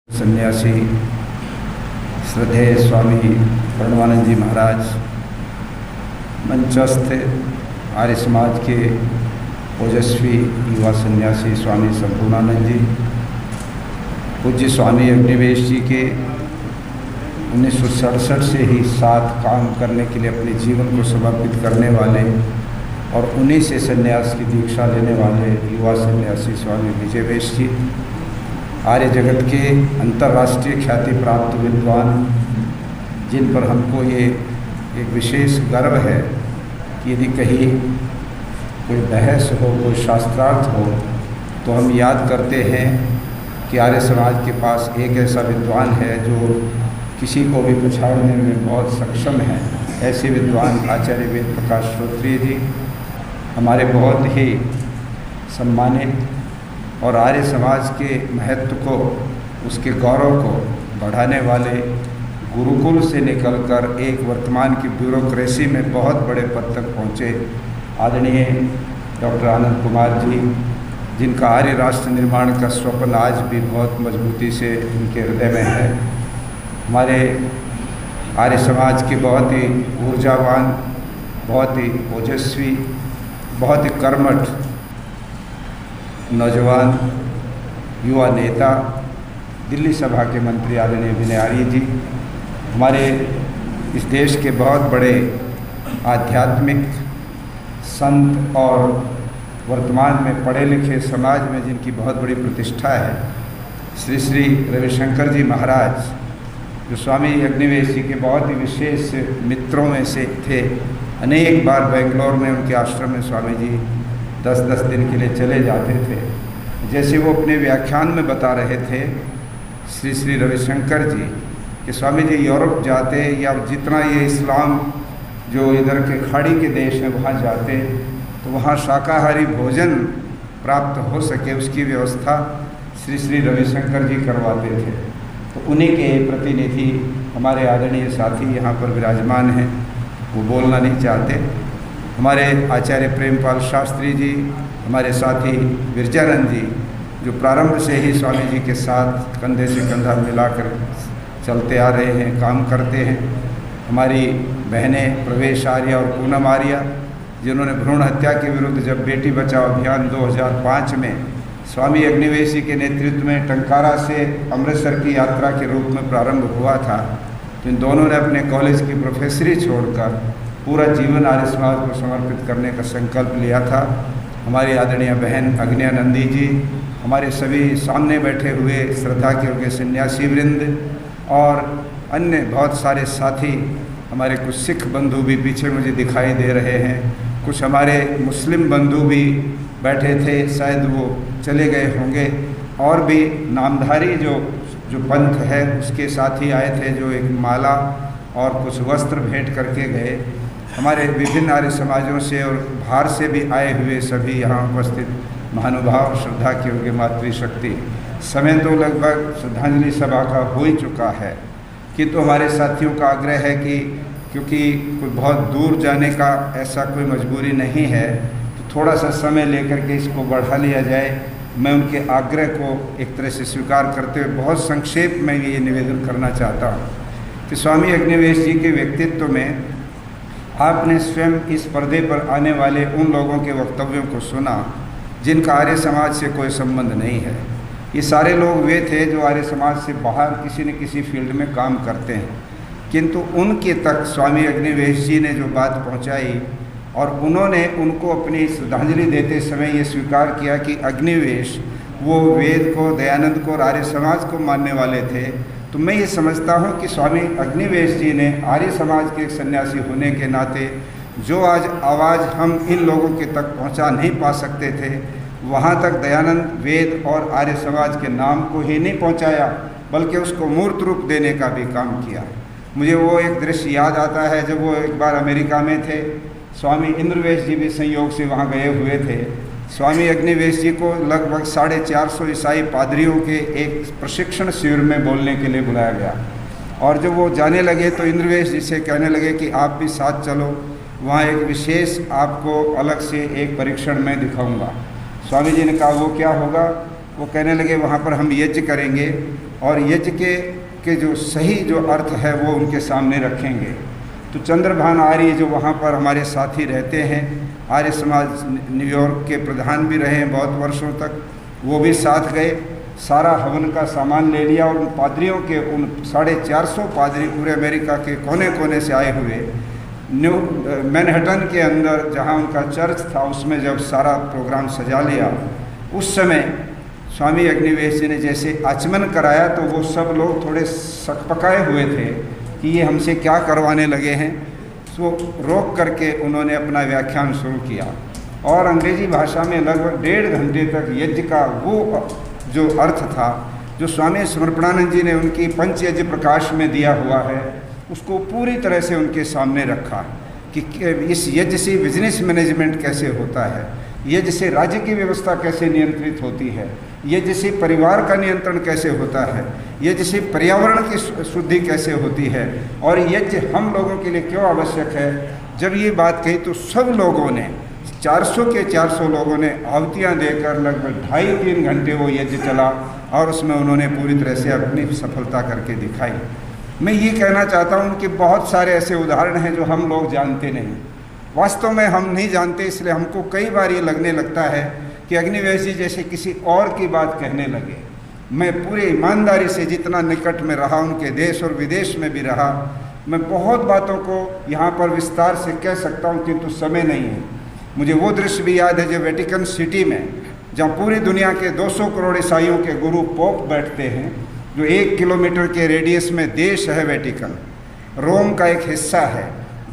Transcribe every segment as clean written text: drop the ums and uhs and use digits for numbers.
सन्यासी श्रद्धेय स्वामी प्रणवानंद जी महाराज, मंचस्थ आर्य समाज के ओजस्वी युवा सन्यासी स्वामी संपूर्णानंद जी, पूज्य स्वामी अग्निवेश जी के 1967 से ही साथ काम करने के लिए अपने जीवन को समर्पित करने वाले और उन्हीं से सन्यास की दीक्षा लेने वाले युवा सन्यासी स्वामी विजयवेश जी, आर्य जगत के अंतर्राष्ट्रीय ख्याति प्राप्त विद्वान, जिन पर हमको ये एक विशेष गर्व है कि यदि कहीं कोई बहस हो, कोई शास्त्रार्थ हो, तो हम याद करते हैं कि आर्य समाज के पास एक ऐसा विद्वान है जो किसी को भी पछाड़ने में बहुत सक्षम है। ऐसे विद्वान आचार्य वेद प्रकाश श्रोत्रिय जी हमारे बहुत ही सम्मानित और आर्य समाज के महत्व को, उसके गौरव को बढ़ाने वाले, गुरुकुल से निकलकर एक वर्तमान की ब्यूरोक्रेसी में बहुत बड़े पद तक पहुँचे आदरणीय डॉक्टर आनंद कुमार जी, जिनका आर्य राष्ट्र निर्माण का स्वप्न आज भी बहुत मजबूती से उनके हृदय में है। हमारे आर्य समाज के बहुत ही ऊर्जावान, बहुत ही ओजस्वी, बहुत ही कर्मठ नौजवान युवा नेता, दिल्ली सभा के मंत्री आदरणीय विनय आर्य जी, हमारे इस देश के बहुत बड़े आध्यात्मिक संत और वर्तमान में पढ़े लिखे समाज में जिनकी बहुत बड़ी प्रतिष्ठा है, श्री श्री रविशंकर जी महाराज, जो स्वामी अग्निवेश जी के बहुत ही विशेष मित्रों में से थे। अनेक बार बेंगलोर में उनके आश्रम में स्वामी जी 10-10 दिन के लिए चले जाते थे। जैसे वो अपने व्याख्यान में बता रहे थे श्री श्री रविशंकर जी कि स्वामी जी यूरोप जाते या जितना ये इस्लाम जो इधर के खाड़ी के देश हैं वहाँ जाते तो वहाँ शाकाहारी भोजन प्राप्त हो सके, उसकी व्यवस्था श्री श्री रविशंकर जी करवाते थे। तो उन्हीं के प्रतिनिधि हमारे आदरणीय साथी यहाँ पर विराजमान हैं, वो बोलना नहीं चाहते। हमारे आचार्य प्रेमपाल शास्त्री जी, हमारे साथी विरजानंद जी, जो प्रारंभ से ही स्वामी जी के साथ कंधे से कंधा मिलाकर चलते आ रहे हैं, काम करते हैं। हमारी बहनें प्रवेश आर्य और पूनम आर्य, जिन्होंने भ्रूण हत्या के विरुद्ध जब बेटी बचाओ अभियान 2005 में स्वामी अग्निवेश जी के नेतृत्व में टंकारा से अमृतसर की यात्रा के रूप में प्रारंभ हुआ था, तो इन दोनों ने अपने कॉलेज की प्रोफेसरी छोड़कर पूरा जीवन आर्य समाज को समर्पित करने का संकल्प लिया था। हमारी आदरणीय बहन अग्नियानंदी जी, हमारे सभी सामने बैठे हुए श्रद्धा के योग्य सन्यासी वृंद और अन्य बहुत सारे साथी, हमारे कुछ सिख बंधु भी पीछे मुझे दिखाई दे रहे हैं, कुछ हमारे मुस्लिम बंधु भी बैठे थे, शायद वो चले गए होंगे, और भी नामधारी जो पंथ है उसके साथी आए थे, जो एक माला और कुछ वस्त्र भेंट करके गए। हमारे विभिन्न आर्य समाजों से और बाहर से भी आए हुए सभी यहाँ उपस्थित महानुभाव, श्रद्धा की योग्य मातृशक्ति। समय तो लगभग श्रद्धांजलि सभा का हो ही चुका है, किंतु हमारे साथियों का आग्रह है कि क्योंकि कोई बहुत दूर जाने का ऐसा कोई मजबूरी नहीं है, तो थोड़ा सा समय लेकर के इसको बढ़ा लिया जाए। मैं उनके आग्रह को एक तरह से स्वीकार करते हुए बहुत संक्षेप में ये निवेदन करना चाहता हूँ कि स्वामी अग्निवेश जी के व्यक्तित्व में आपने स्वयं इस पर्दे पर आने वाले उन लोगों के वक्तव्यों को सुना जिनका आर्य समाज से कोई संबंध नहीं है। ये सारे लोग वे थे जो आर्य समाज से बाहर किसी न किसी फील्ड में काम करते हैं, किंतु उनके तक स्वामी अग्निवेश जी ने जो बात पहुंचाई और उन्होंने उनको अपनी श्रद्धांजलि देते समय ये स्वीकार किया कि अग्निवेश वो वेद को, दयानंद को और आर्य समाज को मानने वाले थे। तो मैं ये समझता हूँ कि स्वामी अग्निवेश जी ने आर्य समाज के एक सन्यासी होने के नाते जो आज आवाज़ हम इन लोगों के तक पहुँचा नहीं पा सकते थे, वहाँ तक दयानंद, वेद और आर्य समाज के नाम को ही नहीं पहुँचाया, बल्कि उसको मूर्त रूप देने का भी काम किया। मुझे वो एक दृश्य याद आता है जब वो एक बार अमेरिका में थे, स्वामी इंद्रवेश जी भी संयोग से वहाँ गए हुए थे। स्वामी अग्निवेश जी को लगभग 450 ईसाई पादरियों के एक प्रशिक्षण शिविर में बोलने के लिए बुलाया गया, और जब वो जाने लगे तो इंद्रवेश जी से कहने लगे कि आप भी साथ चलो, वहाँ एक विशेष आपको अलग से एक परीक्षण मैं दिखाऊंगा। स्वामी जी ने कहा वो क्या होगा? वो कहने लगे वहाँ पर हम यज्ञ करेंगे और यज्ञ के जो सही जो अर्थ है वो उनके सामने रखेंगे। तो चंद्रभान आर्य जो वहाँ पर हमारे साथी रहते हैं, आर्य समाज न्यूयॉर्क के प्रधान भी रहे हैं बहुत वर्षों तक, वो भी साथ गए, सारा हवन का सामान ले लिया और उन पादरियों के उन 450 पादरी पूरे अमेरिका के कोने कोने से आए हुए मैनहट्टन के अंदर जहाँ उनका चर्च था उसमें जब सारा प्रोग्राम सजा लिया, उस समय स्वामी अग्निवेश जी ने जैसे आचमन कराया तो वो सब लोग थोड़े सकपकाए हुए थे कि ये हमसे क्या करवाने लगे हैं। तो रोक करके उन्होंने अपना व्याख्यान शुरू किया और अंग्रेजी भाषा में लगभग 1.5 घंटे तक यज्ञ का वो जो अर्थ था जो स्वामी समर्पणानंद जी ने उनकी पंचयज्ञ प्रकाश में दिया हुआ है उसको पूरी तरह से उनके सामने रखा कि इस यज्ञ से बिजनेस मैनेजमेंट कैसे होता है, यज्ञ से राज्य की व्यवस्था कैसे नियंत्रित होती है, यज्ञ से परिवार का नियंत्रण कैसे होता है, यज्ञ से पर्यावरण की शुद्धि कैसे होती है और यज्ञ हम लोगों के लिए क्यों आवश्यक है। जब ये बात कही तो सब लोगों ने 400 के 400 लोगों ने आहुतियाँ देकर लगभग 2.5-3 घंटे वो यज्ञ चला और उसमें उन्होंने पूरी तरह से अपनी सफलता करके दिखाई। मैं ये कहना चाहता हूँ कि बहुत सारे ऐसे उदाहरण हैं जो हम लोग जानते नहीं, वास्तव में हम नहीं जानते, इसलिए हमको कई बार ये लगने लगता है कि अग्निवेश जी जैसे किसी और की बात कहने लगे। मैं पूरी ईमानदारी से जितना निकट में रहा, उनके देश और विदेश में भी रहा, मैं बहुत बातों को यहाँ पर विस्तार से कह सकता हूँ किंतु समय नहीं है। मुझे वो दृश्य भी याद है जब वेटिकन सिटी में, जहाँ पूरी दुनिया के 200 करोड़ ईसाइयों के गुरु पोप बैठते हैं, जो 1 किलोमीटर के रेडियस में देश है वेटिकन, रोम का एक हिस्सा है।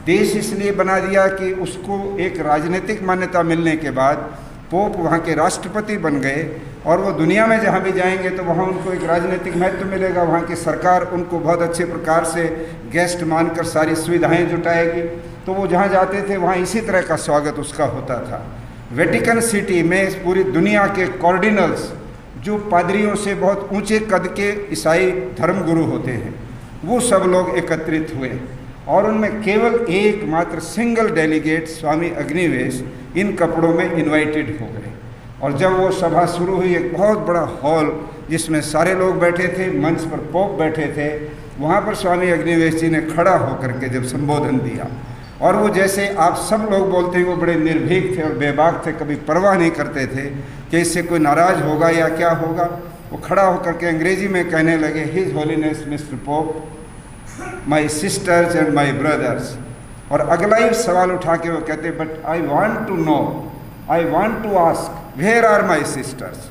देश इसलिए बना दिया कि उसको एक राजनीतिक मान्यता मिलने के बाद पोप वहाँ के राष्ट्रपति बन गए और वो दुनिया में जहाँ भी जाएंगे तो वहाँ उनको एक राजनीतिक महत्व मिलेगा, वहाँ की सरकार उनको बहुत अच्छे प्रकार से गेस्ट मानकर सारी सुविधाएं जुटाएगी। तो वो जहाँ जाते थे वहाँ इसी तरह का स्वागत उसका होता था। वेटिकन सिटी में पूरी दुनिया के कार्डिनल्स जो पादरियों से बहुत ऊंचे कद के ईसाई धर्मगुरु होते हैं वो सब लोग एकत्रित हुए और उनमें केवल एकमात्र सिंगल डेलीगेट स्वामी अग्निवेश इन कपड़ों में इनवाइटेड हो गए। और जब वो सभा शुरू हुई, एक बहुत बड़ा हॉल जिसमें सारे लोग बैठे थे, मंच पर पोप बैठे थे, वहाँ पर स्वामी अग्निवेश जी ने खड़ा होकर के जब संबोधन दिया और वो जैसे आप सब लोग बोलते हैं वो बड़े निर्भीक थे और बेबाक थे, कभी परवाह नहीं करते थे कि इससे कोई नाराज़ होगा या क्या होगा। वो खड़ा होकर के अंग्रेजी में कहने लगे, his holiness mister Pope, my sisters and my brothers. और अगला ही सवाल उठा के वो कहते, but I want to know, I want to ask where are my sisters,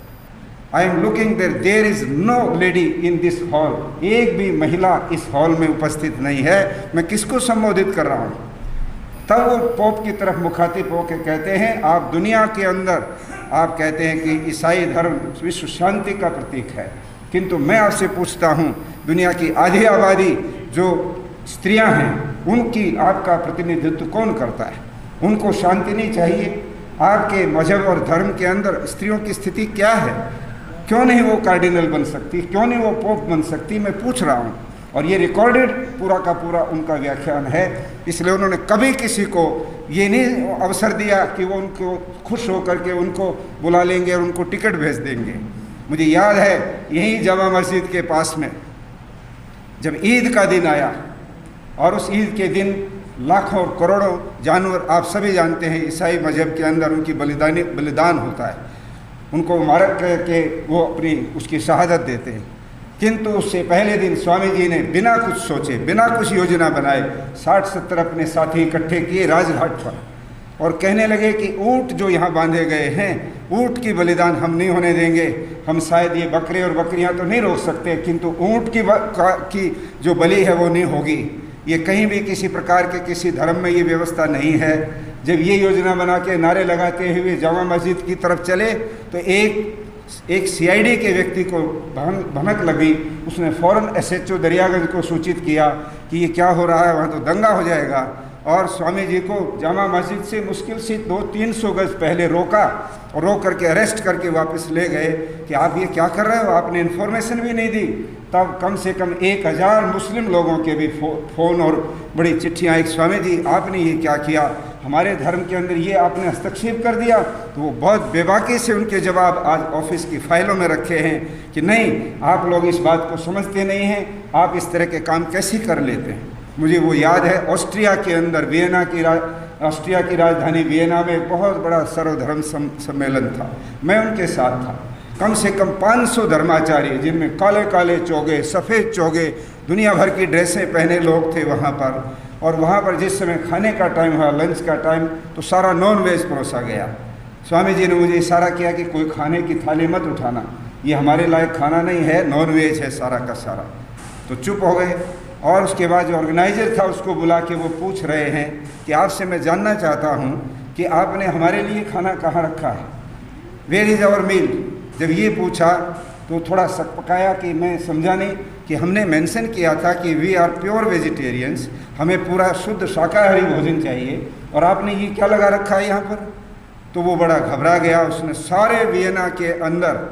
I am looking there is no lady in this hall. एक भी महिला इस हॉल में उपस्थित नहीं है, मैं किसको संबोधित कर रहा हूँ। तब वो पोप की तरफ मुखातिब होकर कहते हैं, आप दुनिया के अंदर आप कहते हैं कि ईसाई धर्म विश्व शांति का प्रतीक है, किंतु मैं आपसे पूछता हूँ दुनिया की आधी आबादी जो स्त्रियां हैं उनकी आपका प्रतिनिधित्व कौन करता है? उनको शांति नहीं चाहिए? आपके मजहब और धर्म के अंदर स्त्रियों की स्थिति क्या है? क्यों नहीं वो कार्डिनल बन सकती, क्यों नहीं वो पोप बन सकती? मैं पूछ रहा हूँ और ये रिकॉर्डेड पूरा का पूरा उनका व्याख्यान है। इसलिए उन्होंने कभी किसी को ये नहीं अवसर दिया कि वो उनको खुश होकर के उनको बुला लेंगे और उनको टिकट भेज देंगे। मुझे याद है यहीं जामा मस्जिद के पास में जब ईद का दिन आया और उस ईद के दिन लाखों और करोड़ों जानवर, आप सभी जानते हैं ईसाई मजहब के अंदर उनकी बलिदान होता है, उनको मार के वो अपनी उसकी शहादत देते हैं। किंतु उससे पहले दिन स्वामी जी ने बिना कुछ सोचे, बिना कुछ योजना बनाए 60-70 अपने साथी इकट्ठे किए राजघाट पर और कहने लगे कि ऊँट जो यहाँ बांधे गए हैं, ऊँट की बलिदान हम नहीं होने देंगे। हम शायद ये बकरे और बकरियाँ तो नहीं रोक सकते, किंतु ऊँट की जो बलि है वो नहीं होगी। ये कहीं भी किसी प्रकार के किसी धर्म में ये व्यवस्था नहीं है। जब ये योजना बना के नारे लगाते हुए जामा मस्जिद की तरफ चले तो एक सीआईडी के व्यक्ति को भनक लगी। उसने फ़ौरन एसएचओ दरियागंज को सूचित किया कि ये क्या हो रहा है, वहाँ तो दंगा हो जाएगा। और स्वामी जी को जामा मस्जिद से मुश्किल से 200-300 गज पहले रोका और रोक करके अरेस्ट करके वापस ले गए कि आप ये क्या कर रहे हो, आपने इन्फॉर्मेशन भी नहीं दी। तब कम से कम 1000 मुस्लिम लोगों के भी फ़ोन और बड़ी चिट्ठियाँ, एक स्वामी जी आपने ये क्या किया, हमारे धर्म के अंदर ये आपने हस्तक्षेप कर दिया। तो वो बहुत बेबाकी से उनके जवाब आज ऑफिस की फाइलों में रखे हैं कि नहीं, आप लोग इस बात को समझते नहीं हैं, आप इस तरह के काम कैसे कर लेते हैं। मुझे वो याद है, ऑस्ट्रिया के अंदर ऑस्ट्रिया की राजधानी वियना में एक बहुत बड़ा सर्वधर्म सम्मेलन था। मैं उनके साथ था। कम से कम 500 धर्माचार्य, जिनमें काले काले चोगे, सफ़ेद चोगे, दुनिया भर की ड्रेसें पहने लोग थे वहाँ पर। और वहाँ पर जिस समय खाने का टाइम हुआ, लंच का टाइम, तो सारा नॉन वेज परोसा गया। स्वामी जी ने मुझे इशारा किया कि कोई खाने की थाली मत उठाना, ये हमारे लायक खाना नहीं है, नॉन वेज है सारा का सारा। तो चुप हो गए। और उसके बाद जो ऑर्गेनाइजर था उसको बुला के वो पूछ रहे हैं कि आपसे मैं जानना चाहता हूँ कि आपने हमारे लिए खाना कहाँ रखा है, वेयर इज़ आवर मील। जब ये पूछा तो थोड़ा सकपकाया कि मैं समझा नहीं कि हमने मेंशन किया था कि वी आर प्योर वेजिटेरियंस, हमें पूरा शुद्ध शाकाहारी भोजन चाहिए, और आपने ये क्या लगा रखा है यहाँ पर। तो वो बड़ा घबरा गया। उसने सारे वियना के अंदर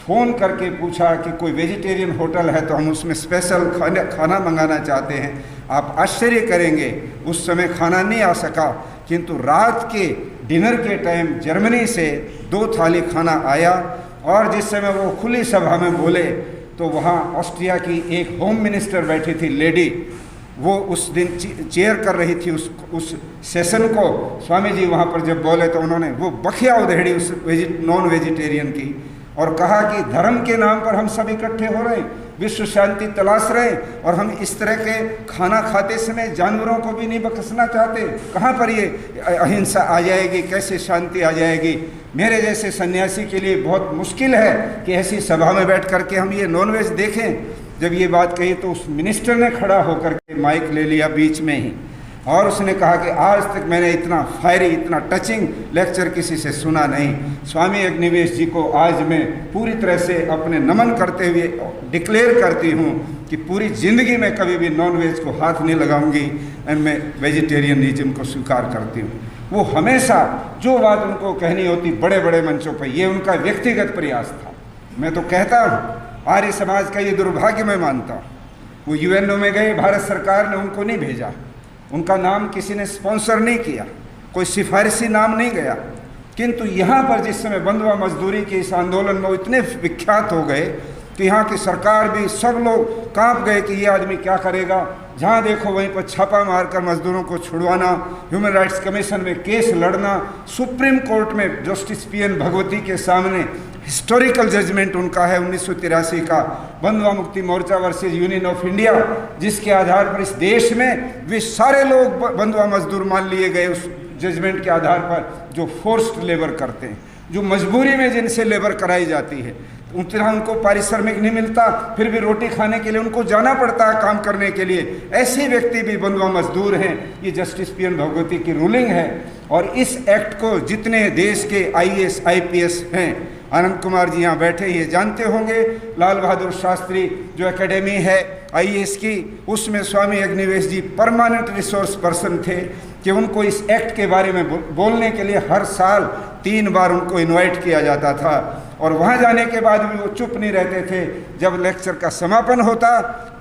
फ़ोन करके पूछा कि कोई वेजिटेरियन होटल है तो हम उसमें स्पेशल खाना मंगाना चाहते हैं। आप आश्चर्य करेंगे, उस समय खाना नहीं आ सका, किंतु रात के डिनर के टाइम जर्मनी से 2 थाली खाना आया। और जिस समय वो खुली सभा में बोले तो वहाँ ऑस्ट्रिया की एक होम मिनिस्टर बैठी थी, लेडी, वो उस दिन चेयर कर रही थी उस सेशन को। स्वामी जी वहाँ पर जब बोले तो उन्होंने वो बखिया उधेड़ी उस नॉन वेजिटेरियन की और कहा कि धर्म के नाम पर हम सब इकट्ठे हो रहे हैं, विश्व शांति तलाश रहे हैं, और हम इस तरह के खाना खाते समय जानवरों को भी नहीं बख्शना चाहते। कहाँ पर ये अहिंसा आ जाएगी, कैसे शांति आ जाएगी। मेरे जैसे सन्यासी के लिए बहुत मुश्किल है कि ऐसी सभा में बैठ करके हम ये नॉनवेज देखें। जब ये बात कही तो उस मिनिस्टर ने खड़ा होकर के माइक ले लिया बीच में ही, और उसने कहा कि आज तक मैंने इतना फायरी, इतना टचिंग लेक्चर किसी से सुना नहीं। स्वामी अग्निवेश जी को आज मैं पूरी तरह से अपने नमन करते हुए डिक्लेयर करती हूँ कि पूरी ज़िंदगी में कभी भी नॉन वेज को हाथ नहीं लगाऊंगी, एंड मैं वेजिटेरियनिज्म को स्वीकार करती हूँ। वो हमेशा जो बात उनको कहनी होती बड़े बड़े मंचों पर, ये उनका व्यक्तिगत प्रयास था। मैं तो कहता हूँ आर्य समाज का ये दुर्भाग्य मैं मानता हूँ। वो यूएनओ में गए, भारत सरकार ने उनको नहीं भेजा, उनका नाम किसी ने स्पॉन्सर नहीं किया, कोई सिफारिशी नाम नहीं गया, किंतु यहाँ पर जिस समय बंधुआ मजदूरी के इस आंदोलन में इतने विख्यात हो गए कि यहाँ की सरकार भी, सब लोग कांप गए कि ये आदमी क्या करेगा। जहाँ देखो वहीं पर छापा मारकर मजदूरों को छुड़वाना, ह्यूमन राइट्स कमीशन में केस लड़ना, सुप्रीम कोर्ट में जस्टिस पीएन भगवती के सामने हिस्टोरिकल जजमेंट उनका है 1983 का, बंधुआ Mukti Morcha versus union of India, जिसके आधार पर इस देश में वे सारे लोग बंधुआ मजदूर मान लिए गए उस जजमेंट के आधार पर जो फोर्स्ड लेबर करते हैं, जो मजबूरी में जिनसे लेबर कराई जाती है। उतना उनको पारिश्रमिक नहीं मिलता, फिर भी रोटी खाने के लिए उनको जाना पड़ता है काम करने के लिए। ऐसे व्यक्ति भी बंधुआ मजदूर हैं। ये जस्टिस पीएन भगवती की रूलिंग है। और इस एक्ट को जितने देश के आईएएस आईपीएस हैं, आनंद कुमार जी यहाँ बैठे ये जानते होंगे, लाल बहादुर शास्त्री जो एकेडमी है आईएएस की, उसमें स्वामी अग्निवेश जी परमानेंट रिसोर्स पर्सन थे कि उनको इस एक्ट के बारे में बोलने के लिए हर साल 3 बार उनको इनवाइट किया जाता था। और वहाँ जाने के बाद भी वो चुप नहीं रहते थे। जब लेक्चर का समापन होता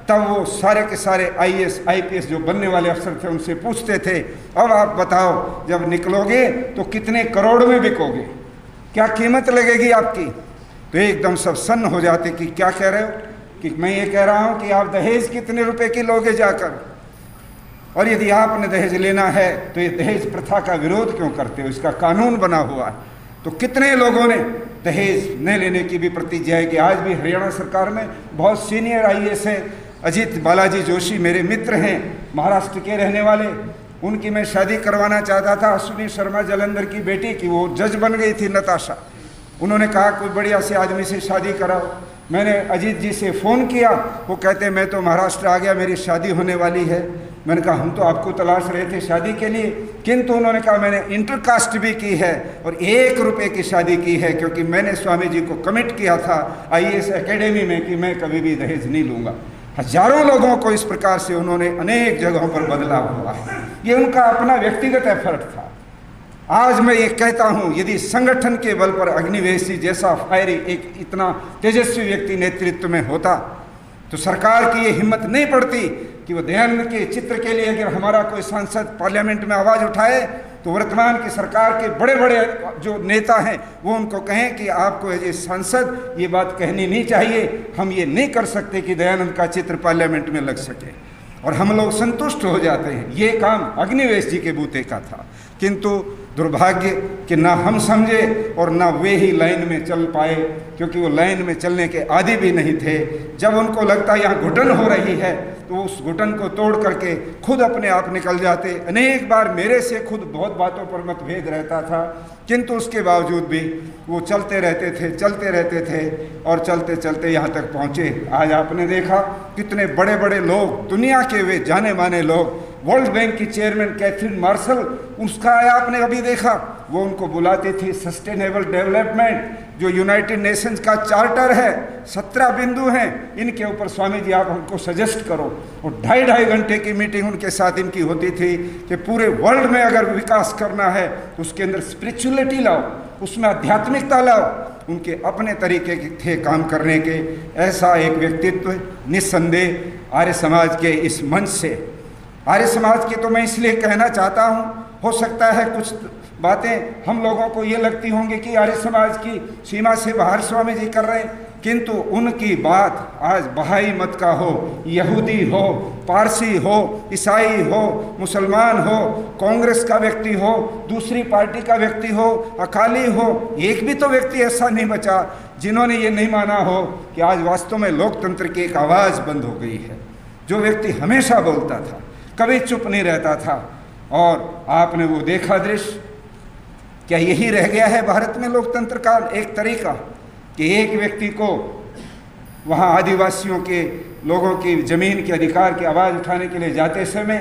तब वो सारे के सारे आईएएस आईपीएस जो बनने वाले अफसर थे उनसे पूछते थे, अब आप बताओ जब निकलोगे तो कितने करोड़ में बिकोगे, क्या कीमत लगेगी आपकी। तो एकदम सब सन्न हो जाते कि क्या कह रहे हो, कि मैं ये कह रहा हूँ कि आप दहेज कितने रुपए की लोगे जाकर, और यदि आपने दहेज लेना है तो ये दहेज प्रथा का विरोध क्यों करते हो, इसका कानून बना हुआ है। तो कितने लोगों ने दहेज न लेने की भी प्रतिज्ञा है कि आज भी हरियाणा सरकार में बहुत सीनियर आईएएस हैं। अजीत बालाजी जोशी मेरे मित्र हैं, महाराष्ट्र के रहने वाले, उनकी मैं शादी करवाना चाहता था अश्विनी शर्मा जलंधर की बेटी की, वो जज बन गई थी नताशा। उन्होंने कहा कोई बढ़िया से आदमी से शादी कराओ। मैंने अजीत जी से फ़ोन किया, वो कहते मैं तो महाराष्ट्र आ गया, मेरी शादी होने वाली है। मैंने कहा हम तो आपको तलाश रहे थे शादी के लिए, किंतु उन्होंने कहा मैंने इंटरकास्ट भी की है और 1 रुपये की शादी की है, क्योंकि मैंने स्वामी जी को कमिट किया था आईएएस एकेडमी में कि मैं कभी भी दहेज नहीं लूँगा। हजारों लोगों को इस प्रकार से उन्होंने अनेक जगहों पर बदलाव हुआ है। ये उनका अपना व्यक्तिगत एफर्ट था। आज मैं ये कहता हूँ यदि संगठन के बल पर अग्निवेश जी जैसा फायरी एक इतना तेजस्वी व्यक्ति नेतृत्व में होता तो सरकार की ये हिम्मत नहीं पड़ती कि वो दयानंद के चित्र के लिए अगर हमारा कोई सांसद पार्लियामेंट में आवाज़ उठाए तो वर्तमान की सरकार के बड़े बड़े जो नेता हैं वो उनको कहें कि आपको एज ए सांसद ये बात कहनी नहीं चाहिए, हम ये नहीं कर सकते कि दयानंद का चित्र पार्लियामेंट में लग सके, और हम लोग संतुष्ट हो जाते हैं। ये काम अग्निवेश जी के बूते का था, किंतु दुर्भाग्य कि ना हम समझे और ना वे ही लाइन में चल पाए, क्योंकि वो लाइन में चलने के आदी भी नहीं थे। जब उनको लगता यहाँ घुटन हो रही है तो उस घुटन को तोड़ करके खुद अपने आप निकल जाते। अनेक बार मेरे से खुद बहुत बातों पर मतभेद रहता था, किंतु उसके बावजूद भी वो चलते रहते थे और चलते चलते यहाँ तक पहुँचे। आज आपने देखा कितने बड़े बड़े लोग, दुनिया के वे जाने माने लोग, वर्ल्ड बैंक की चेयरमैन कैथरीन मार्शल, उसका आपने अभी देखा, वो उनको बुलाती थी सस्टेनेबल डेवलपमेंट, जो यूनाइटेड नेशंस का चार्टर है, 17 बिंदु हैं, इनके ऊपर स्वामी जी आप हमको सजेस्ट करो। और 2.5 घंटे की मीटिंग उनके साथ इनकी होती थी कि पूरे वर्ल्ड में अगर विकास करना है तो उसके अंदर स्पिरिचुअलिटी लाओ, उसमें आध्यात्मिकता लाओ। उनके अपने तरीके थे काम करने के। ऐसा एक व्यक्तित्व निस्संदेह आर्य समाज के इस मंच से, आर्य समाज की तो मैं इसलिए कहना चाहता हूँ, हो सकता है कुछ बातें हम लोगों को ये लगती होंगी कि आर्य समाज की सीमा से बाहर स्वामी जी कर रहे हैं, किंतु उनकी बात आज बहाई मत का हो, यहूदी हो, पारसी हो, ईसाई हो, मुसलमान हो, कांग्रेस का व्यक्ति हो, दूसरी पार्टी का व्यक्ति हो, अकाली हो, एक भी तो व्यक्ति ऐसा नहीं बचा जिन्होंने ये नहीं माना हो कि आज वास्तव में लोकतंत्र की एक आवाज़ बंद हो गई है। जो व्यक्ति हमेशा बोलता था, कभी चुप नहीं रहता था, और आपने वो देखा दृश्य। क्या यही रह गया है भारत में लोकतंत्र का एक तरीका कि एक व्यक्ति को वहाँ आदिवासियों के लोगों की ज़मीन के अधिकार की आवाज़ उठाने के लिए जाते समय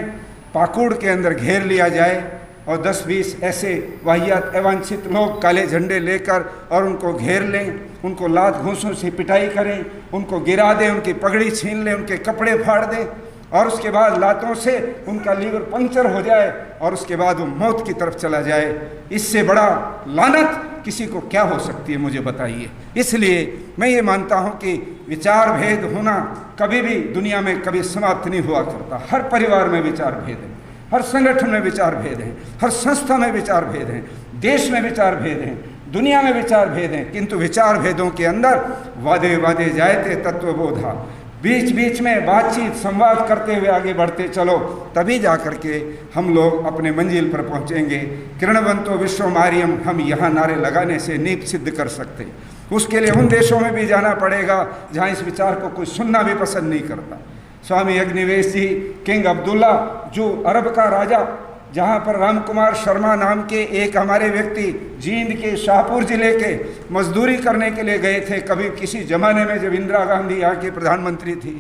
पाकुड़ के अंदर घेर लिया जाए और 10-20 ऐसे वाहियात अवांछित लोग काले झंडे लेकर और उनको घेर लें, उनको लात घूंसों से पिटाई करें, उनको गिरा दें, उनकी पगड़ी छीन लें, उनके कपड़े फाड़ दें, और उसके बाद लातों से उनका लीवर पंक्चर हो जाए और उसके बाद वो मौत की तरफ चला जाए। इससे बड़ा लानत किसी को क्या हो सकती है, मुझे बताइए। इसलिए मैं ये मानता हूँ कि विचार भेद होना कभी भी दुनिया में कभी समाप्त नहीं हुआ करता। हर परिवार में विचार भेद है, हर संगठन में विचार भेद हैं, हर संस्था में विचार भेद हैं, देश में विचार भेद हैं, दुनिया में विचार भेद हैं, किंतु विचार भेदों के अंदर वादे वादे जायते तत्वबोधा, बीच बीच में बातचीत संवाद करते हुए आगे बढ़ते चलो, तभी जा कर के हम लोग अपने मंजिल पर पहुंचेंगे। किरणवंतो विश्वमार्यम हम यहाँ नारे लगाने से नहीं सिद्ध कर सकते। उसके लिए उन देशों में भी जाना पड़ेगा जहाँ इस विचार को कोई सुनना भी पसंद नहीं करता। स्वामी अग्निवेश जी, किंग अब्दुल्ला, जो अरब का राजा, जहाँ पर राम कुमार शर्मा नाम के एक हमारे व्यक्ति जींद के शाहपुर जिले के मजदूरी करने के लिए गए थे कभी किसी ज़माने में जब इंदिरा गांधी यहाँ की प्रधानमंत्री थी,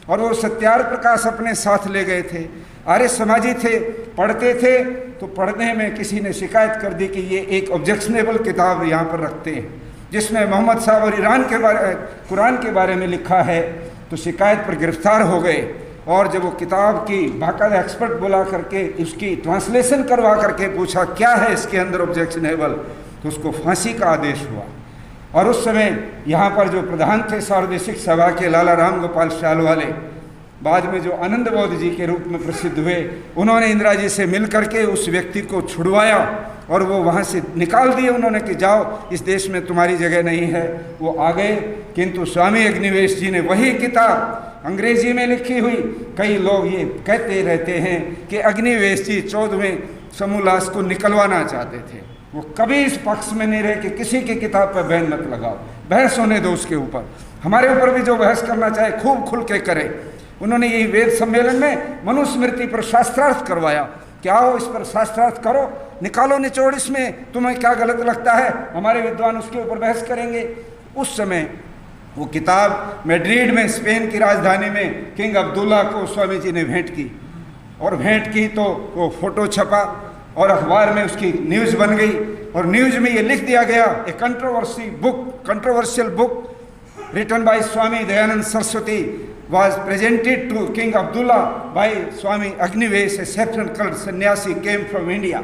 और वो सत्यार प्रकाश अपने साथ ले गए थे। आर्य समाजी थे, पढ़ते थे, तो पढ़ने में किसी ने शिकायत कर दी कि ये एक ऑब्जेक्शनेबल किताब यहाँ पर रखते हैं जिसमें मोहम्मद साहब और ईरान के बारे, कुरान के बारे में लिखा है। तो शिकायत पर गिरफ्तार हो गए, और जब वो किताब की बाकायदा एक्सपर्ट बुला करके उसकी ट्रांसलेशन करवा करके पूछा क्या है इसके अंदर ऑब्जेक्शनेबल, तो उसको फांसी का आदेश हुआ। और उस समय यहाँ पर जो प्रधान थे सार्वदेशिक सभा के लाला राम गोपाल शालवाले, बाद में जो आनंद बोध जी के रूप में प्रसिद्ध हुए, उन्होंने इंदिरा जी से मिल करके उस व्यक्ति को छुड़वाया और वो वहाँ से निकाल दिए उन्होंने कि जाओ, इस देश में तुम्हारी जगह नहीं है। वो आ गए, किंतु स्वामी अग्निवेश जी ने वही किताब अंग्रेजी में लिखी हुई, कई लोग ये कहते रहते हैं कि अग्निवेश जी 14वें समूलास को निकलवाना चाहते थे। वो कभी इस पक्ष में नहीं रहे कि किसी की किताब पर बैन मत लगाओ, बहस होने दो उसके ऊपर, हमारे ऊपर भी जो बहस करना चाहे खूब खुल के करे। उन्होंने यही वेद सम्मेलन में मनुस्मृति पर शास्त्रार्थ करवाया, क्या हो इस पर शास्त्रार्थ करो, निकालो निचोड़ इसमें, तुम्हें क्या गलत लगता है, हमारे विद्वान उसके ऊपर बहस करेंगे। उस समय वो किताब मैड्रिड में, स्पेन की राजधानी में, किंग अब्दुल्ला को स्वामी जी ने भेंट की, और भेंट की तो वो फोटो छपा और अखबार में उसकी न्यूज़ बन गई, और न्यूज़ में ये लिख दिया गया, a controversial book written by Swami Dayanand Saraswati was presented to King Abdullah by Swami Agnivesh, a saffron colored सन्यासी came from India।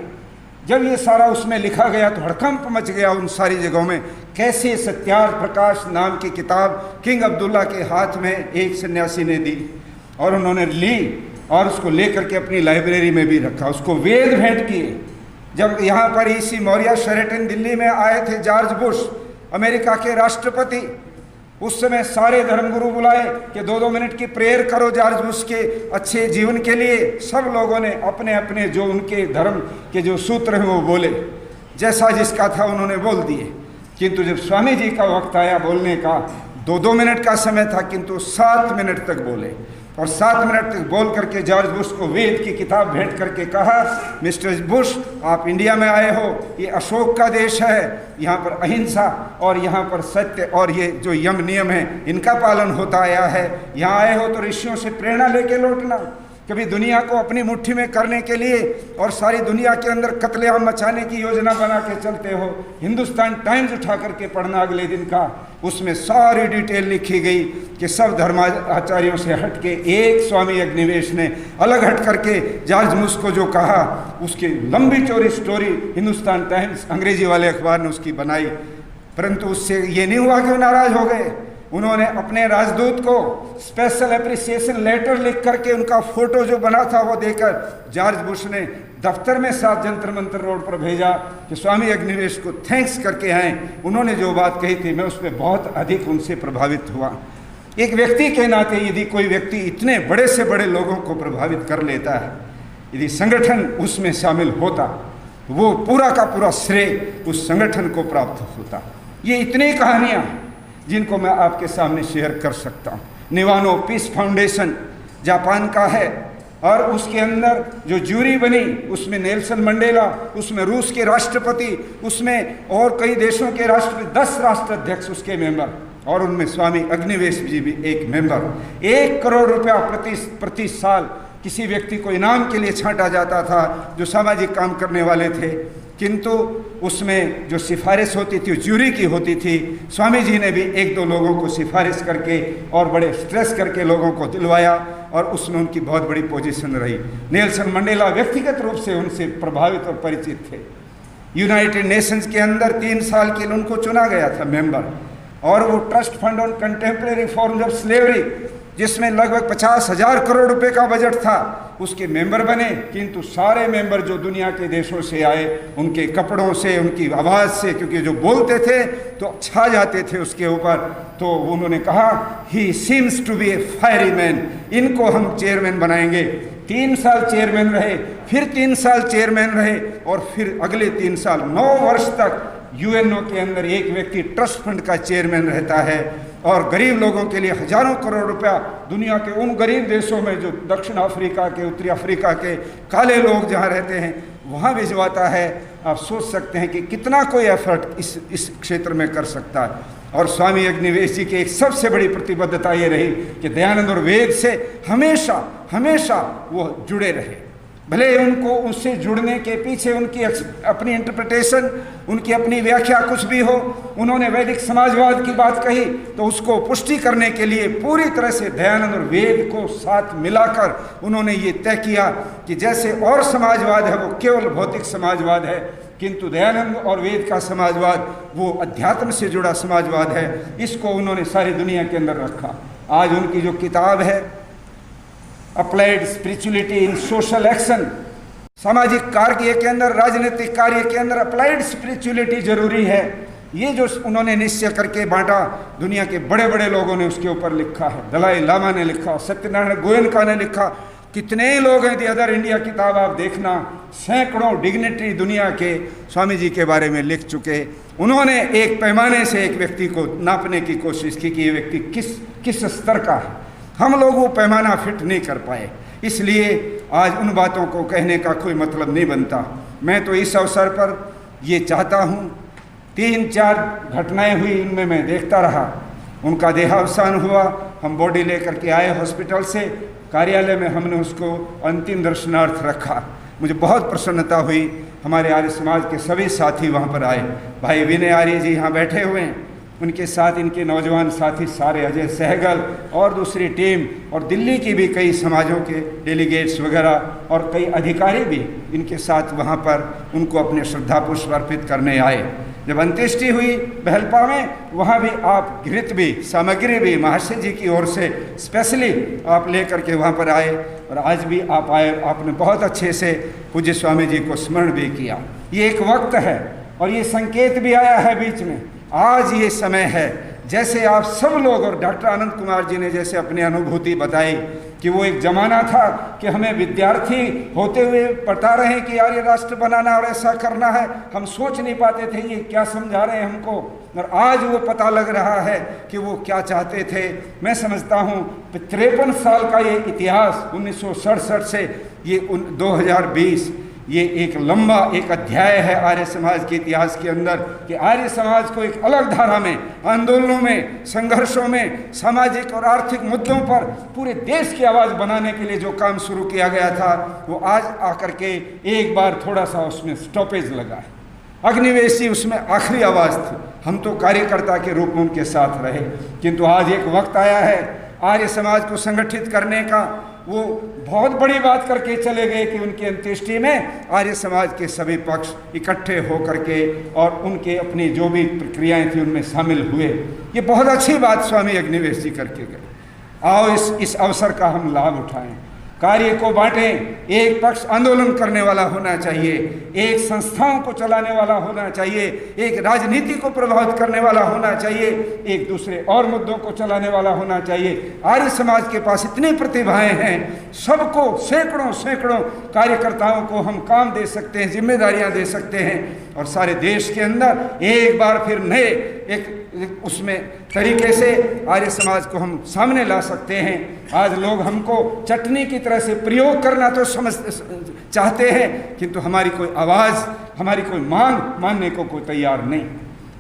जब ये सारा उसमें लिखा गया तो हड़कंप मच गया उन सारी जगहों में, कैसे सत्यार प्रकाश नाम की किताब किंग अब्दुल्ला के हाथ में एक सन्यासी ने दी, और उन्होंने ली और उसको लेकर के अपनी लाइब्रेरी में भी रखा, उसको वेद भेंट किए। जब यहाँ पर इसी मौर्या शेरेटन दिल्ली में आए थे जॉर्ज बुश, अमेरिका के राष्ट्रपति, उस समय सारे धर्मगुरु बुलाए कि 2-2 मिनट की प्रेयर करो जॉर्ज बुश के अच्छे जीवन के लिए। सब लोगों ने अपने अपने जो उनके धर्म के जो सूत्र हैं वो बोले, जैसा जिसका था उन्होंने बोल दिए। किंतु जब स्वामी जी का वक्त आया बोलने का, 2-2 मिनट का समय था, किंतु 7 मिनट तक बोले। और 7 मिनट तक बोल करके जॉर्ज बुश को वेद की किताब भेंट करके कहा, मिस्टर बुश, आप इंडिया में आए हो, ये अशोक का देश है, यहाँ पर अहिंसा और यहाँ पर सत्य और ये जो यम नियम है इनका पालन होता आया है। यहाँ आए हो तो ऋषियों से प्रेरणा लेके लौटना। कभी दुनिया को अपनी मुट्ठी में करने के लिए और सारी दुनिया के अंदर कत्लेआम मचाने की योजना बना के चलते हो। हिंदुस्तान टाइम्स उठा करके पढ़ना अगले दिन का, उसमें सारी डिटेल लिखी गई कि सब धर्माचार्यों से हट के एक स्वामी अग्निवेश ने अलग हट करके जॉर्ज बुश को जो कहा, उसकी लंबी चौड़ी स्टोरी हिंदुस्तान टाइम्स अंग्रेजी वाले अखबार ने उसकी बनाई। परंतु उससे ये नहीं हुआ कि वो नाराज हो गए। उन्होंने अपने राजदूत को स्पेशल एप्रिसिएशन लेटर लिख करके उनका फोटो जो बना था वो देकर जॉर्ज बुश ने दफ्तर में 7 जंतर मंतर रोड पर भेजा कि स्वामी अग्निवेश को थैंक्स करके आए। उन्होंने जो बात कही थी मैं उसमें बहुत अधिक उनसे प्रभावित हुआ। एक व्यक्ति के नाते यदि कोई व्यक्ति इतने बड़े से बड़े लोगों को प्रभावित कर लेता है, यदि संगठन उसमें शामिल होता तो वो पूरा का पूरा श्रेय उस संगठन को प्राप्त होता। ये इतनी कहानियाँ जिनको मैं आपके सामने शेयर कर सकता हूँ। निवानो पीस फाउंडेशन जापान का है और उसके अंदर जो जूरी बनी उसमें नेल्सन मंडेला, उसमें रूस के राष्ट्रपति, उसमें और कई देशों के राष्ट्रपति, 10 राष्ट्राध्यक्ष उसके मेंबर, और उनमें स्वामी अग्निवेश जी भी एक मेंबर। 1 करोड़ रुपया प्रति साल किसी व्यक्ति को इनाम के लिए छांटा जाता था जो सामाजिक काम करने वाले थे। किंतु उसमें जो सिफारिश होती थी ज्यूरी की होती थी। स्वामी जी ने भी 1-2 लोगों को सिफारिश करके और बड़े स्ट्रेस करके लोगों को दिलवाया और उसमें उनकी बहुत बड़ी पोजीशन रही। नेल्सन मंडेला व्यक्तिगत रूप से उनसे प्रभावित और परिचित थे। यूनाइटेड नेशंस के अंदर 3 साल के लिए उनको चुना गया था मेंबर, और वो trust fund on contemporary forms of slavery जिसमें लगभग 50,000 करोड़ रुपए का बजट था, उसके मेंबर बने। किंतु सारे मेंबर जो दुनिया के देशों से आए, उनके कपड़ों से, उनकी आवाज़ से, क्योंकि जो बोलते थे तो छा जाते थे उसके ऊपर, तो उन्होंने कहा he seems to be a fiery man, इनको हम चेयरमैन बनाएंगे। 3 साल चेयरमैन रहे, फिर 3 साल चेयरमैन रहे, और फिर अगले 3 साल 9 वर्ष तक यूएनओ के अंदर एक व्यक्ति ट्रस्ट फंड का चेयरमैन रहता है और गरीब लोगों के लिए हजारों करोड़ रुपया दुनिया के उन गरीब देशों में जो दक्षिण अफ्रीका के, उत्तरी अफ्रीका के काले लोग जहाँ रहते हैं वहाँ भिजवाता है। आप सोच सकते हैं कि कितना कोई एफर्ट इस क्षेत्र में कर सकता है। और स्वामी अग्निवेश जी की एक सबसे बड़ी प्रतिबद्धता ये रही कि दयानंद और वेद से हमेशा हमेशा वो जुड़े रहे। भले उनको उससे जुड़ने के पीछे उनकी अपनी इंटरप्रिटेशन, उनकी अपनी व्याख्या कुछ भी हो, उन्होंने वैदिक समाजवाद की बात कही तो उसको पुष्टि करने के लिए पूरी तरह से दयानंद और वेद को साथ मिलाकर उन्होंने ये तय किया कि जैसे और समाजवाद है वो केवल भौतिक समाजवाद है, किंतु दयानंद और वेद का समाजवाद वो अध्यात्म से जुड़ा समाजवाद है। इसको उन्होंने सारी दुनिया के अंदर रखा। आज उनकी जो किताब है applied spirituality in social action, सामाजिक कार्य के अंदर, राजनीतिक कार्य के अंदर अप्लाइड स्पिरिचुअलिटी जरूरी है, ये जो उन्होंने निश्चय करके बांटा, दुनिया के बड़े बड़े लोगों ने उसके ऊपर लिखा है। दलाई लामा ने लिखा, सत्यनारायण गोयनका ने लिखा, कितने लोग हैं। दी अदर इंडिया किताब आप देखना, सैकड़ों डिग्निटरी दुनिया के स्वामी जी के बारे में लिख चुके। उन्होंने एक पैमाने से एक व्यक्ति को नापने की कोशिश की कि ये व्यक्ति किस स्तर का है। हम लोग वो पैमाना फिट नहीं कर पाए, इसलिए आज उन बातों को कहने का कोई मतलब नहीं बनता। मैं तो इस अवसर पर ये चाहता हूँ, 3-4 घटनाएं हुई, इनमें मैं देखता रहा। उनका देहावसान हुआ, हम बॉडी लेकर के आए हॉस्पिटल से, कार्यालय में हमने उसको अंतिम दर्शनार्थ रखा। मुझे बहुत प्रसन्नता हुई। हमारे आर्य समाज के सभी साथी वहाँ पर आए। भाई विनय आर्य जी यहाँ बैठे हुए हैं, उनके साथ इनके नौजवान साथी सारे, अजय सहगल और दूसरी टीम, और दिल्ली की भी कई समाजों के डेलीगेट्स वगैरह और कई अधिकारी भी इनके साथ वहाँ पर उनको अपने श्रद्धा पुष्प अर्पित करने आए। जब अंत्येष्टि हुई बहलपा में, वहाँ भी आप घृत भी, सामग्री भी महर्षि जी की ओर से स्पेशली आप लेकर के वहाँ पर आए, और आज भी आप आए। आपने बहुत अच्छे से पूज्य स्वामी जी को स्मरण भी किया। ये एक वक्त है और ये संकेत भी आया है बीच में। आज ये समय है, जैसे आप सब लोग और डॉक्टर आनंद कुमार जी ने जैसे अपनी अनुभूति बताई कि वो एक ज़माना था कि हमें विद्यार्थी होते हुए बता रहे हैं कि यार ये राष्ट्र बनाना और ऐसा करना है, हम सोच नहीं पाते थे ये क्या समझा रहे हैं हमको, और आज वो पता लग रहा है कि वो क्या चाहते थे। मैं समझता हूँ 53 साल का ये इतिहास 1967 से ये 2020, ये एक लंबा एक अध्याय है आर्य समाज के इतिहास के अंदर, कि आर्य समाज को एक अलग धारा में, आंदोलनों में, संघर्षों में, सामाजिक और आर्थिक मुद्दों पर पूरे देश की आवाज़ बनाने के लिए जो काम शुरू किया गया था, वो आज आकर के एक बार थोड़ा सा उसमें स्टॉपेज लगा है। अग्निवेश जी उसमें आखिरी आवाज़ थी, हम तो कार्यकर्ता के रूप में उनके साथ रहे, किंतु आज एक वक्त आया है आर्य समाज को संगठित करने का। वो बहुत बड़ी बात करके चले गए कि उनकी अंत्येष्टि में आर्य समाज के सभी पक्ष इकट्ठे हो करके और उनके अपनी जो भी प्रक्रियाएं थी उनमें शामिल हुए। ये बहुत अच्छी बात स्वामी अग्निवेश जी करके गए। आओ इस अवसर का हम लाभ उठाएं, कार्य को बांटें। एक पक्ष आंदोलन करने वाला होना चाहिए, एक संस्थाओं को चलाने वाला होना चाहिए, एक राजनीति को प्रभावित करने वाला होना चाहिए, एक दूसरे और मुद्दों को चलाने वाला होना चाहिए। आर्य समाज के पास इतनी प्रतिभाएं हैं, सबको सैकड़ों कार्यकर्ताओं को हम काम दे सकते हैं, जिम्मेदारियां दे सकते हैं, और सारे देश के अंदर एक बार फिर नए एक उसमें तरीके से आर्य समाज को हम सामने ला सकते हैं। आज लोग हमको चटनी की तरह से प्रयोग करना तो समझ चाहते हैं, किंतु हमारी कोई आवाज़, हमारी कोई मांग मानने को कोई तैयार नहीं।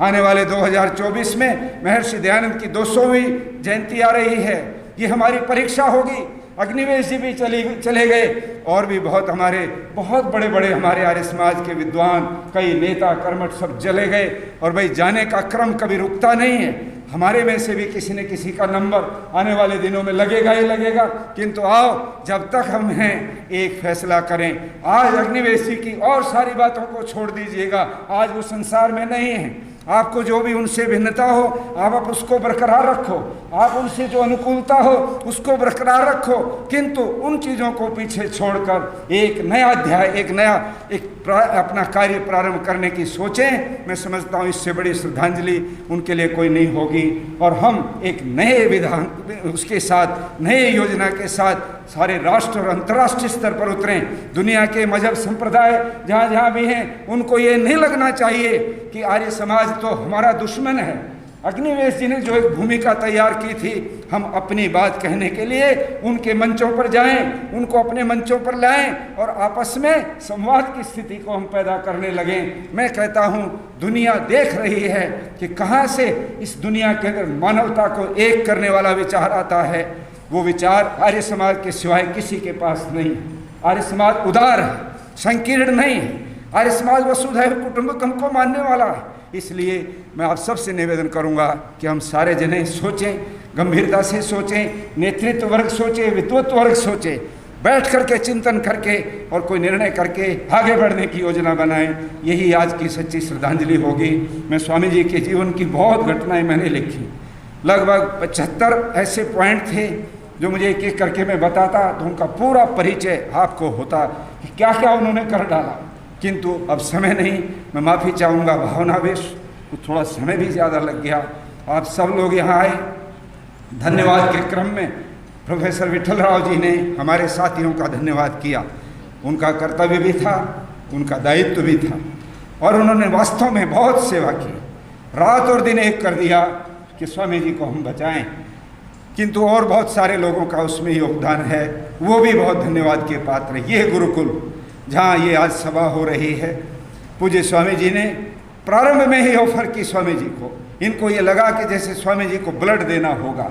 आने वाले 2024 में महर्षि दयानंद की 200वीं जयंती आ रही है, ये हमारी परीक्षा होगी। अग्निवेश जी भी चले गए, और भी बहुत बड़े हमारे आर्य समाज के विद्वान, कई नेता कर्मठ सब चले गए, और भाई जाने का क्रम कभी रुकता नहीं है। हमारे में से भी किसी न किसी का नंबर आने वाले दिनों में लगेगा ही लगेगा, किंतु आओ जब तक हम हैं एक फैसला करें। आज अग्निवेश जी की और सारी बातों को छोड़ दीजिएगा, आज वो संसार में नहीं है। आपको जो भी उनसे भिन्नता हो आप उसको बरकरार रखो, आप उनसे जो अनुकूलता हो उसको बरकरार रखो, किंतु उन चीज़ों को पीछे छोड़कर एक नया अध्याय, एक अपना कार्य प्रारंभ करने की सोचें। मैं समझता हूँ इससे बड़ी श्रद्धांजलि उनके लिए कोई नहीं होगी, और हम एक नए विधान उसके साथ, नए योजना के साथ सारे राष्ट्र और अंतर्राष्ट्रीय स्तर पर उतरें। दुनिया के मजहब संप्रदाय जहाँ भी हैं उनको ये नहीं लगना चाहिए कि आर्य समाज तो हमारा दुश्मन है। अग्निवेश जी ने जो एक भूमिका तैयार की थी, हम अपनी बात कहने के लिए उनके मंचों पर जाएं, उनको अपने मंचों पर लाएं और आपस में संवाद की स्थिति को हम पैदा करने लगें। मैं कहता हूं दुनिया देख रही है कि कहां से इस दुनिया के अंदर मानवता को एक करने वाला विचार आता है। वो विचार आर्य समाज के सिवाय किसी के पास नहीं। आर्य समाज उदार है, संकीर्ण नहीं है। आर्य समाज वसुधैव कुटुंबकम को मानने वाला है। इसलिए मैं आप सबसे निवेदन करूंगा कि हम सारे जने सोचें, गंभीरता से सोचें, नेतृत्व वर्ग सोचे, विद्वत वर्ग सोचे, बैठ करके चिंतन करके और कोई निर्णय करके आगे बढ़ने की योजना बनाएं। यही आज की सच्ची श्रद्धांजलि होगी। मैं स्वामी जी के जीवन की बहुत घटनाएं मैंने लिखी, लगभग 75 ऐसे पॉइंट थे जो मुझे एक एक करके मैं बताता तो उनका पूरा परिचय आपको होता कि क्या क्या उन्होंने कर डाला, किंतु अब समय नहीं। मैं माफ़ी चाहूँगा, भावनावेश थोड़ा समय भी ज़्यादा लग गया। आप सब लोग यहाँ आए, धन्यवाद के क्रम में प्रोफेसर विठल राव जी ने हमारे साथियों का धन्यवाद किया। उनका कर्तव्य भी था, उनका दायित्व भी था, और उन्होंने वास्तव में बहुत सेवा की, रात और दिन एक कर दिया कि स्वामी जी को हम बचाएं। किंतु और बहुत सारे लोगों का उसमें योगदान है, वो भी बहुत धन्यवाद के पात्र है। ये गुरुकुल जहाँ ये आज सभा हो रही है, पूज्य स्वामी जी ने प्रारंभ में ही ऑफर की स्वामी जी को। इनको ये लगा कि जैसे स्वामी जी को ब्लड देना होगा।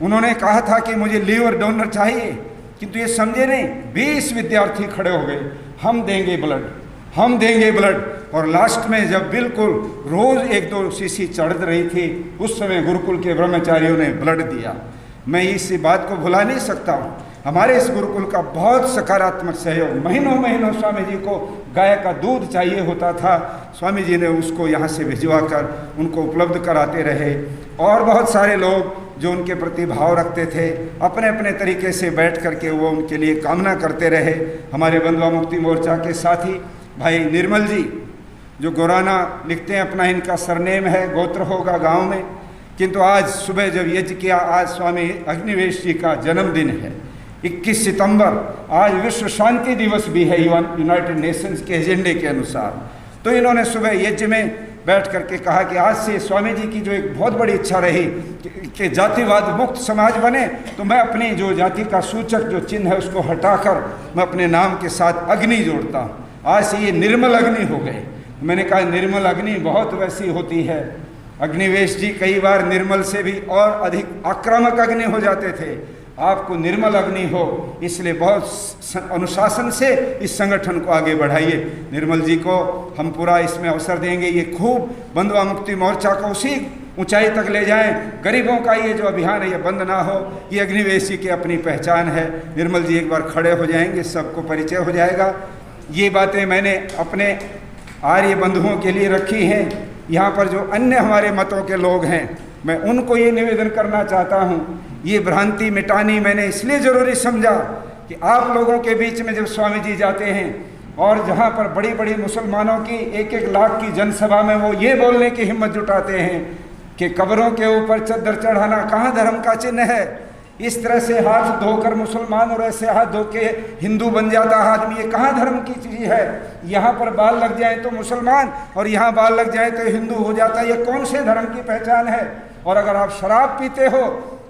उन्होंने कहा था कि मुझे लीवर डोनर चाहिए, किंतु ये समझे नहीं। 20 विद्यार्थी खड़े हो गए, हम देंगे ब्लड, हम देंगे ब्लड। और लास्ट में जब बिल्कुल रोज़ 1-2 शीशी चढ़ रही थी, उस समय गुरुकुल के ब्रह्मचारियों ने ब्लड दिया। मैं इस बात को भुला नहीं सकता हूँ। हमारे इस गुरुकुल का बहुत सकारात्मक सहयोग। महीनों महीनों स्वामी जी को गाय का दूध चाहिए होता था, स्वामी जी ने उसको यहाँ से भिजवा कर उनको उपलब्ध कराते रहे। और बहुत सारे लोग जो उनके प्रति भाव रखते थे, अपने अपने तरीके से बैठ करके वो उनके लिए कामना करते रहे। हमारे बंधुआ मुक्ति मोर्चा के साथी भाई निर्मल जी, जो गोराना लिखते हैं, अपना इनका सरनेम है, गोत्र होगा गांव में, किंतु आज सुबह जब यज्ञ किया, आज स्वामी अग्निवेश जी का जन्मदिन है 21 सितंबर, आज विश्व शांति दिवस भी है यूनाइटेड नेशंस के एजेंडे के अनुसार। तो इन्होंने सुबह यज्ञ में बैठ करके कहा कि आज से स्वामी जी की जो एक बहुत बड़ी इच्छा रही कि जातिवाद मुक्त समाज बने, तो मैं अपनी जो जाति का सूचक जो चिन्ह है उसको हटाकर मैं अपने नाम के साथ अग्नि जोड़ता हूँ। आज से ये निर्मल अग्नि हो गए। मैंने कहा निर्मल अग्नि बहुत वैसी होती है। अग्निवेश जी कई बार निर्मल से भी और अधिक आक्रामक अग्नि हो जाते थे। आपको निर्मल अग्नि हो, इसलिए बहुत अनुशासन से इस संगठन को आगे बढ़ाइए। निर्मल जी को हम पूरा इसमें अवसर देंगे, ये खूब बंधुआ मुक्ति मोर्चा को उसी ऊंचाई तक ले जाएं। गरीबों का ये जो अभियान है ये बंद ना हो, ये अग्निवेश जी की अपनी पहचान है। निर्मल जी एक बार खड़े हो जाएंगे, सबको परिचय हो जाएगा। ये बातें मैंने अपने आर्य बंधुओं के लिए रखी हैं। यहाँ पर जो अन्य हमारे मतों के लोग हैं, मैं उनको ये निवेदन करना चाहता हूँ, ये भ्रांति मिटानी मैंने इसलिए ज़रूरी समझा कि आप लोगों के बीच में जब स्वामी जी जाते हैं और जहाँ पर बड़ी बड़ी मुसलमानों की 1-1 लाख की जनसभा में वो ये बोलने की हिम्मत जुटाते हैं कि कब्रों के ऊपर चद्दर चढ़ाना कहाँ धर्म का चिन्ह है। इस तरह से हाथ धोकर मुसलमान और ऐसे हाथ धो के हिंदू बन जाता आदमी, ये कहाँ धर्म की चीज़ है। यहाँ पर बाल लग जाए तो मुसलमान और यहाँ बाल लग जाए तो हिंदू हो जाता है, ये कौन से धर्म की पहचान है। और अगर आप शराब पीते हो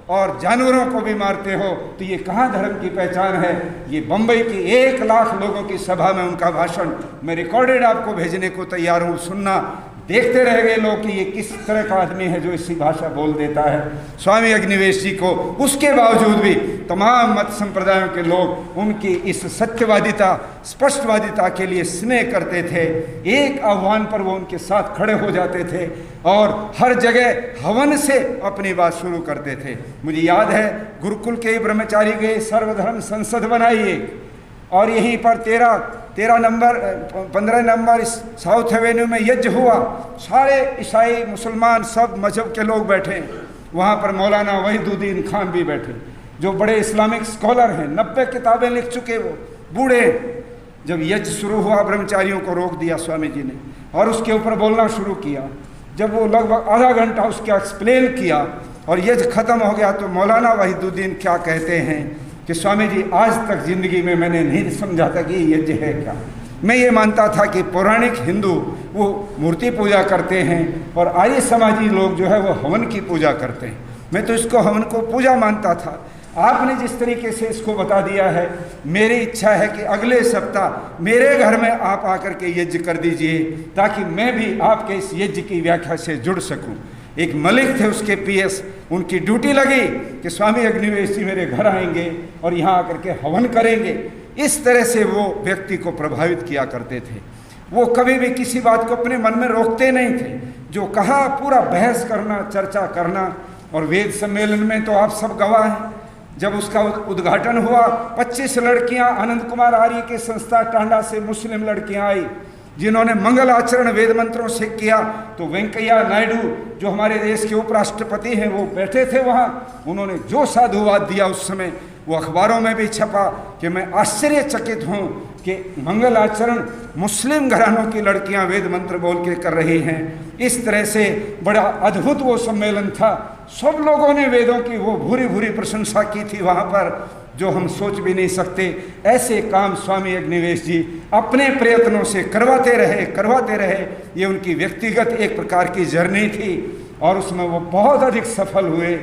और जानवरों को भी मारते हो तो ये कहाँ धर्म की पहचान है। ये बम्बई की 1 लाख लोगों की सभा में उनका भाषण मैं रिकॉर्डेड आपको भेजने को तैयार हूँ, सुनना। देखते रह गए लोग कि ये किस तरह का आदमी है जो इसी भाषा बोल देता है। स्वामी अग्निवेश जी को उसके बावजूद भी तमाम मत संप्रदायों के लोग उनकी इस सत्यवादिता, स्पष्टवादिता के लिए स्नेह करते थे। एक आह्वान पर वो उनके साथ खड़े हो जाते थे और हर जगह हवन से अपनी बात शुरू करते थे। मुझे याद है गुरुकुल के ही ब्रह्मचारी गए, सर्वधर्म संसद बनाइए, और यहीं पर 15 नंबर साउथ एवेन्यू में यज्ञ हुआ। सारे ईसाई मुसलमान सब मजहब के लोग बैठे। वहाँ पर मौलाना वहीदुद्दीन खान भी बैठे, जो बड़े इस्लामिक स्कॉलर हैं, 90 किताबें लिख चुके वो बूढ़े। जब यज्ञ शुरू हुआ, ब्रह्मचारियों को रोक दिया स्वामी जी ने और उसके ऊपर बोलना शुरू किया। जब वो लगभग आधा घंटा उसका एक्सप्लेन किया और यज्ञ खत्म हो गया, तो मौलाना वहीदुद्दीन क्या कहते हैं कि स्वामी जी, आज तक ज़िंदगी में मैंने नहीं समझा था कि ये यज्ञ है क्या। मैं ये मानता था कि पौराणिक हिंदू वो मूर्ति पूजा करते हैं और आर्य समाजी लोग जो है वो हवन की पूजा करते हैं। मैं तो इसको हवन को पूजा मानता था। आपने जिस तरीके से इसको बता दिया है, मेरी इच्छा है कि अगले सप्ताह मेरे घर में आप आकर के यज्ञ कर दीजिए, ताकि मैं भी आपके इस यज्ञ की व्याख्या से जुड़ सकूं। एक मलिक थे उसके पीएस, उनकी ड्यूटी लगी कि स्वामी अग्निवेश जी मेरे घर आएंगे और यहाँ आकर के हवन करेंगे। इस तरह से वो व्यक्ति को प्रभावित किया करते थे। वो कभी भी किसी बात को अपने मन में रोकते नहीं थे। जो कहा पूरा बहस करना, चर्चा करना। और वेद सम्मेलन में तो आप सब गवाह हैं, जब उसका उद्घाटन हुआ 25 लड़कियां आनंद कुमार आर्य के संस्था टांडा से मुस्लिम लड़कियां आई, जिन्होंने मंगल आचरण वेद मंत्रों से किया। तो वेंकैया नायडू जो हमारे देश के उपराष्ट्रपति हैं वो बैठे थे वहाँ। उन्होंने जो साधुवाद दिया उस समय वो अखबारों में भी छपा कि मैं आश्चर्यचकित हूँ कि मंगल आचरण मुस्लिम घरानों की लड़कियाँ वेद मंत्र बोल के कर रही हैं। इस तरह से बड़ा अद्भुत वो सम्मेलन था। सब लोगों ने वेदों की वो भूरी भूरी प्रशंसा की थी वहाँ पर, जो हम सोच भी नहीं सकते। ऐसे काम स्वामी अग्निवेश जी अपने प्रयत्नों से करवाते रहे। ये उनकी व्यक्तिगत एक प्रकार की जर्नी थी और उसमें वो बहुत अधिक सफल हुए,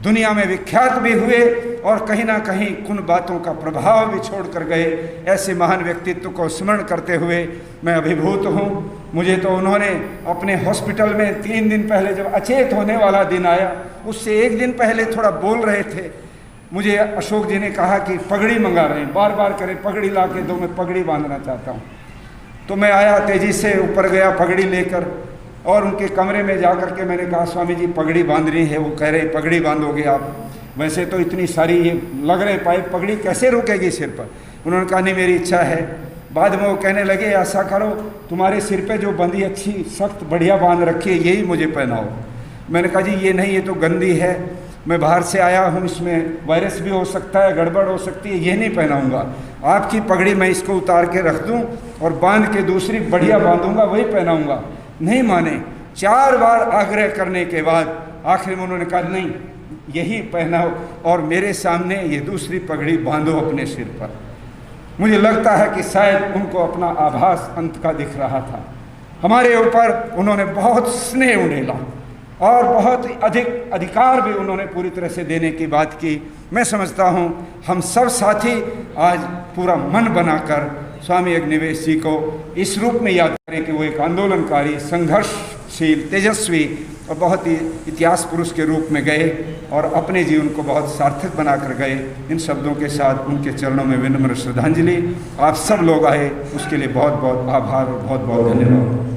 दुनिया में विख्यात भी हुए और कहीं ना कहीं उन बातों का प्रभाव भी छोड़ कर गए। ऐसे महान व्यक्तित्व को स्मरण करते हुए मैं अभिभूत हूँ। मुझे तो उन्होंने अपने हॉस्पिटल में 3 दिन पहले जब अचेत होने वाला दिन आया, उससे 1 दिन पहले थोड़ा बोल रहे थे। मुझे अशोक जी ने कहा कि पगड़ी मंगा रहे हैं, बार बार करें पगड़ी ला के दो, मैं पगड़ी बांधना चाहता हूँ। तो मैं आया, तेज़ी से ऊपर गया पगड़ी लेकर और उनके कमरे में जा कर के मैंने कहा स्वामी जी पगड़ी बांधनी है। वो कह रहे पगड़ी बांधोगे आप? वैसे तो इतनी सारी ये लग रहे पाइप, पगड़ी कैसे रुकेगी सिर पर। उन्होंने कहा नहीं मेरी इच्छा है। बाद में वो कहने लगे ऐसा करो, तुम्हारे सिर पे जो बंदी अच्छी सख्त बढ़िया बांध रखी है यही मुझे पहनाओ। मैंने कहा जी ये नहीं, ये तो गंदी है, मैं बाहर से आया हूँ, इसमें वायरस भी हो सकता है, गड़बड़ हो सकती है, ये नहीं पहनाऊँगा। आपकी पगड़ी मैं इसको उतार के रख दूँ और बांध के दूसरी बढ़िया बांधूँगा, वही पहनाऊँगा। नहीं माने। 4 बार आग्रह करने के बाद आखिर में उन्होंने कहा नहीं यही पहनाओ और मेरे सामने ये दूसरी पगड़ी बांधो अपने सिर पर। मुझे लगता है कि शायद उनको अपना आभास अंत का दिख रहा था। हमारे ऊपर उन्होंने बहुत स्नेह उड़ेला और बहुत अधिक अधिकार भी उन्होंने पूरी तरह से देने की बात की। मैं समझता हूँ हम सब साथी आज पूरा मन बनाकर स्वामी अग्निवेश जी को इस रूप में याद करें कि वो एक आंदोलनकारी, संघर्षशील, तेजस्वी और बहुत ही इतिहास पुरुष के रूप में गए और अपने जीवन को बहुत सार्थक बनाकर गए। इन शब्दों के साथ उनके चरणों में विनम्र श्रद्धांजलि। आप सब लोग आए उसके लिए बहुत बहुत आभार और बहुत बहुत धन्यवाद।